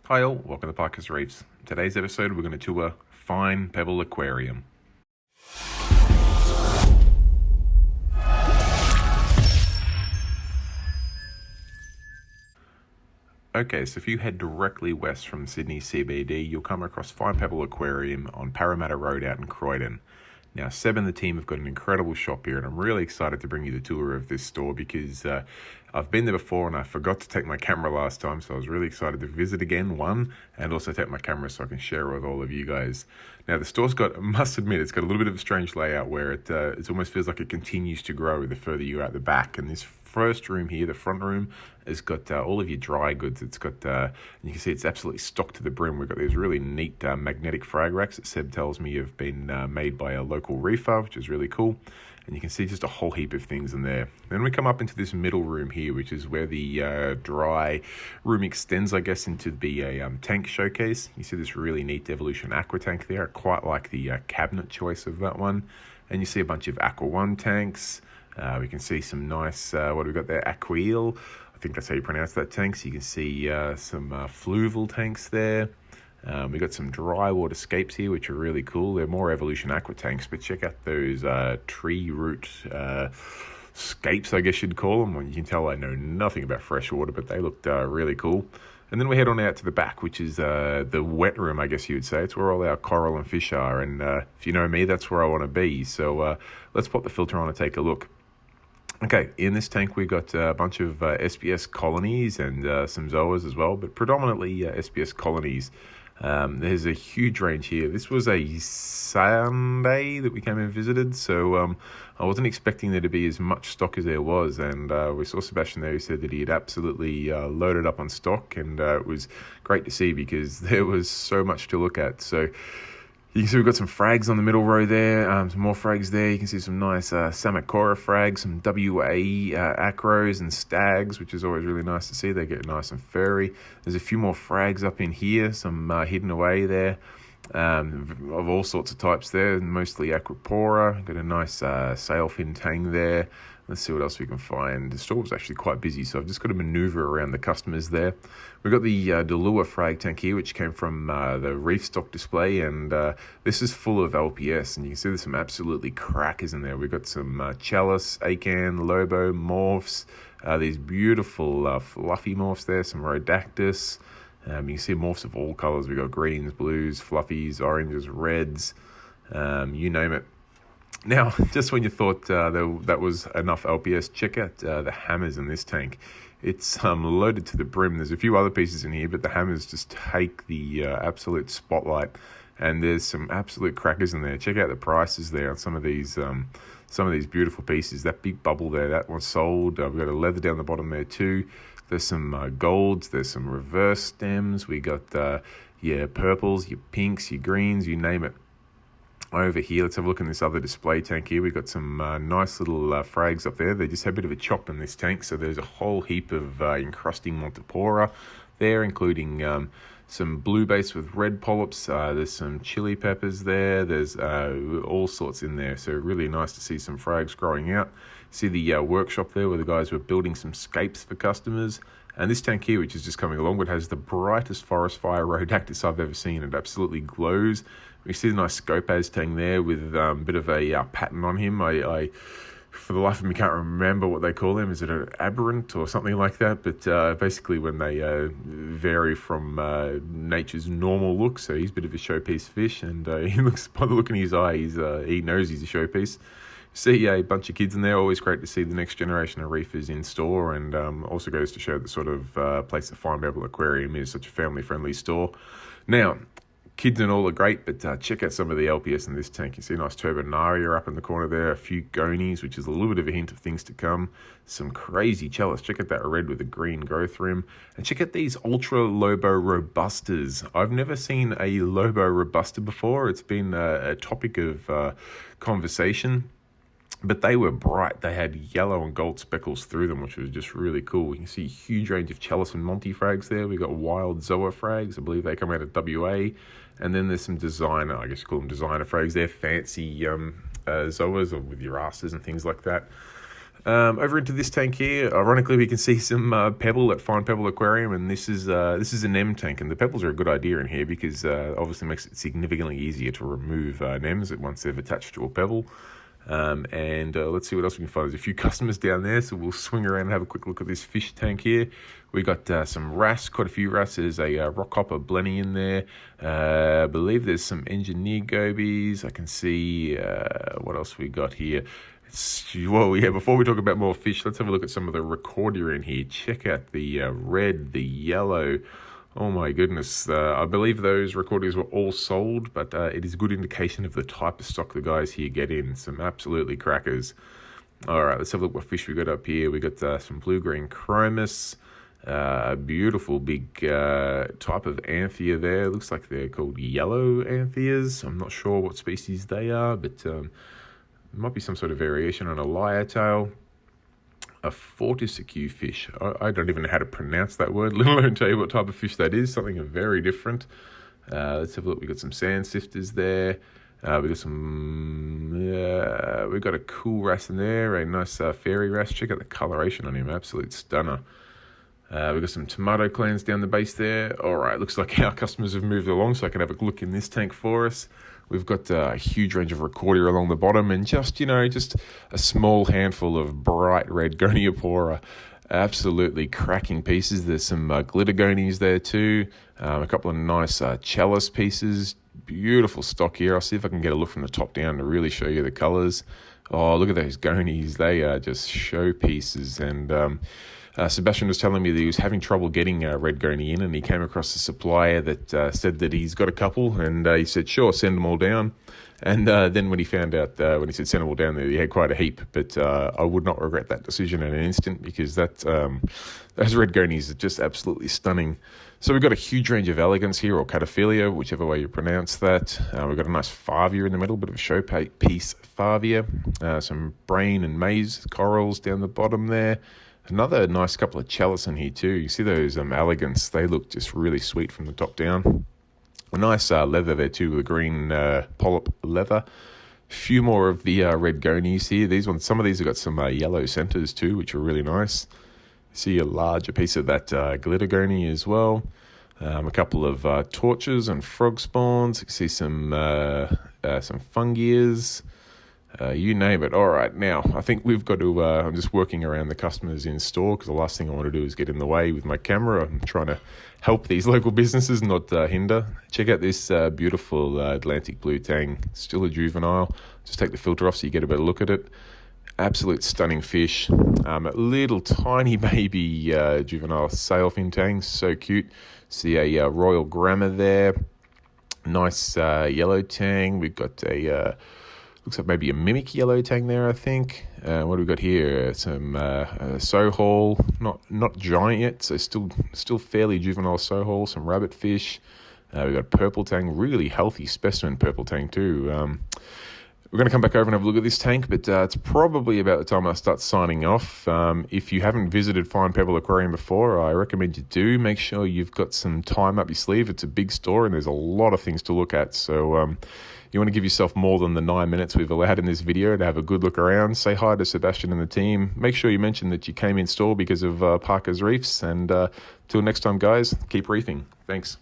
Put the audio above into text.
Hi all, welcome to Parker's Reefs. In today's episode we're going to tour Fine Pebble Aquarium. Okay, so if you head directly west from Sydney CBD, you'll come across Fine Pebble Aquarium on Parramatta Road out in Croydon. Now, Seb and the team have got an incredible shop here, and I'm really excited to bring you the tour of this store because I've been there before and I forgot to take my camera last time, so I was really excited to visit again, and also take my camera so I can share with all of you guys. Now, the store's got, I must admit, it's got a little bit of a strange layout where it almost feels like it continues to grow the further you're out the back, and this first room here, the front room, has got all of your dry goods. It's got, and you can see it's absolutely stocked to the brim. We've got these really neat magnetic frag racks that Seb tells me have been made by a local reefer, which is really cool. And you can see just a whole heap of things in there. Then we come up into this middle room here, which is where the dry room extends, I guess, into be a tank showcase. You see this really neat Evolution Aqua tank there. I quite like the cabinet choice of that one. And you see a bunch of Aqua One tanks. We can see some nice, what have we got there? Aquil, I think that's how you pronounce that tank. So you can see some fluval tanks there. We've got some dry water scapes here, which are really cool. They're more Evolution Aqua tanks, but check out those tree root scapes, I guess you'd call them. Well, you can tell I know nothing about freshwater, but they looked really cool. And then we head on out to the back, which is the wet room, I guess you would say. It's where all our coral and fish are. And if you know me, that's where I want to be. So let's pop the filter on and take a look. Okay, in this tank we got a bunch of SPS colonies and some zoas as well, but predominantly SPS colonies. There's a huge range here. This was a Sunday that we came and visited, so I wasn't expecting there to be as much stock as there was, and we saw Sebastian there who said that he had absolutely loaded up on stock, and it was great to see because there was so much to look at. So you can see we've got some frags on the middle row there, some more frags there. You can see some nice Samacora frags, some WA acros and stags, which is always really nice to see. They get nice and furry. There's a few more frags up in here, some hidden away there, of all sorts of types there, mostly Aquapora. Got a nice sailfin tang there. Let's see what else we can find. The store was actually quite busy, so I've just got to maneuver around the customers there. We've got the Delua frag tank here, which came from the reef stock display, and this is full of LPS, and you can see there's some absolutely crackers in there. We've got some Chalice, Acan, Lobo, Morphs, these beautiful fluffy morphs there, some Rhodactus. You can see morphs of all colours. We've got greens, blues, fluffies, oranges, reds, you name it. Now, just when you thought that was enough LPS, check out the hammers in this tank. It's loaded to the brim. There's a few other pieces in here, but the hammers just take the absolute spotlight. And there's some absolute crackers in there. Check out the prices there on some of these beautiful pieces. That big bubble there, that one's sold. We've got a leather down the bottom there too. There's some golds. There's some reverse stems. We got your purples, your pinks, your greens, you name it. Over here, let's have a look in this other display tank here. We've got some nice little frags up there. They just have a bit of a chop in this tank, so there's a whole heap of encrusting Montipora there, including some blue base with red polyps. There's some chili peppers there. There's all sorts in there, so really nice to see some frags growing out. See the workshop there where the guys were building some scapes for customers. And this tank here, which is just coming along, but has the brightest forest fire Rhodactus I've ever seen. It absolutely glows. We see the nice Scopaz tang there with a bit of a pattern on him. I, for the life of me, can't remember what they call him. Is it an aberrant or something like that? But basically when they vary from nature's normal look. So he's a bit of a showpiece fish, and he looks, by the look in his eye, he knows he's a showpiece. See a bunch of kids in there. Always great to see the next generation of reefers in store, and also goes to show the sort of place that Fine Pebble Aquarium is, such a family-friendly store. Now, kids and all are great, but check out some of the LPS in this tank. You see a nice Turbinaria up in the corner there, a few Gonies, which is a little bit of a hint of things to come. Some crazy Chalice. Check out that red with the green growth rim. And check out these Ultra Lobo Robustas. I've never seen a Lobo Robusta before. It's been a topic of conversation. But they were bright. They had yellow and gold speckles through them, which was just really cool. You can see a huge range of Chalice and Monty frags there. We got wild Zoa frags. I believe they come out of WA. And then there's some designer, I guess you call them designer frags there. Fancy Zoas or with your asses and things like that. Over into this tank here, ironically, we can see some pebble at Fine Pebble Aquarium, and this is an NEM tank, and the pebbles are a good idea in here because obviously makes it significantly easier to remove NEMs once they've attached to a pebble. Let's see what else we can find. There's a few customers down there, so we'll swing around and have a quick look at this fish tank here. We got some wrasse, quite a few wrasse. There's a rockhopper blenny in there. I believe there's some engineered gobies. I can see what else we got here. Well, yeah, before we talk about more fish, let's have a look at some of the Recordia in here. Check out the red, the yellow. Oh my goodness. I believe those Recordias were all sold, but it is a good indication of the type of stock the guys here get in. Some absolutely crackers. All right, let's have a look what fish we got up here. We got some blue-green chromis. A beautiful big type of anthea there. Looks like they're called yellow antheas. I'm not sure what species they are, but it might be some sort of variation on a lyre tail. A Fortisicu fish. I don't even know how to pronounce that word, let alone tell you what type of fish that is. Something very different. Let's have a look. We got some sand sifters there. We got some. We got a cool wrasse in there. A nice fairy wrasse. Check out the coloration on him. Absolute stunner. We've got some tomato clans down the base there. All right, looks like our customers have moved along, so I can have a look in this tank for us. We've got a huge range of Recordia along the bottom, and just a small handful of bright red Goniopora. Absolutely cracking pieces. There's some Glittergonies there too. A couple of nice chalice pieces. Beautiful stock here. I'll see if I can get a look from the top down to really show you the colours. Oh, look at those Gonies. They are just showpieces. And Sebastian was telling me that he was having trouble getting red Goni in, and he came across a supplier that said that he's got a couple, and he said, sure, send them all down. And then when he found out, when he said send them all down there, he had quite a heap. But I would not regret that decision in an instant, because those red Gonies are just absolutely stunning. So we've got a huge range of elegance here, or cataphilia, whichever way you pronounce that. We've got a nice Favia in the middle, bit of a showpiece Favia. Some brain and maze corals down the bottom there. Another nice couple of chalice in here too. You see those elegants, they look just really sweet from the top down. A nice leather there too, with a green polyp leather. A few more of the red Gonies here. Some of these have got some yellow centers too, which are really nice. You see a larger piece of that glitter Goni as well. A couple of torches and frog spawns. You can see some fungias. You name it. All right, now I think we've got to. I'm just working around the customers in store, because the last thing I want to do is get in the way with my camera. I'm trying to help these local businesses, not hinder. Check out this beautiful Atlantic blue tang, still a juvenile. Just take the filter off so you get a better look at it. Absolute stunning fish. A little tiny baby juvenile sailfin tang, so cute. See a royal grammar there. Nice yellow tang. We've got a. Looks like maybe a mimic yellow tang there, I think. What do we got here? Some sohole, not giant yet, so still fairly juvenile sohole. Some rabbit fish. We've got purple tang, really healthy specimen purple tang too. We're going to come back over and have a look at this tank, but it's probably about the time I start signing off. If you haven't visited Fine Pebble Aquarium before, I recommend you do. Make sure you've got some time up your sleeve. It's a big store and there's a lot of things to look at. So you want to give yourself more than the 9 minutes we've allowed in this video to have a good look around. Say hi to Sebastian and the team. Make sure you mention that you came in store because of Parker's Reefs. And till next time, guys, keep reefing. Thanks.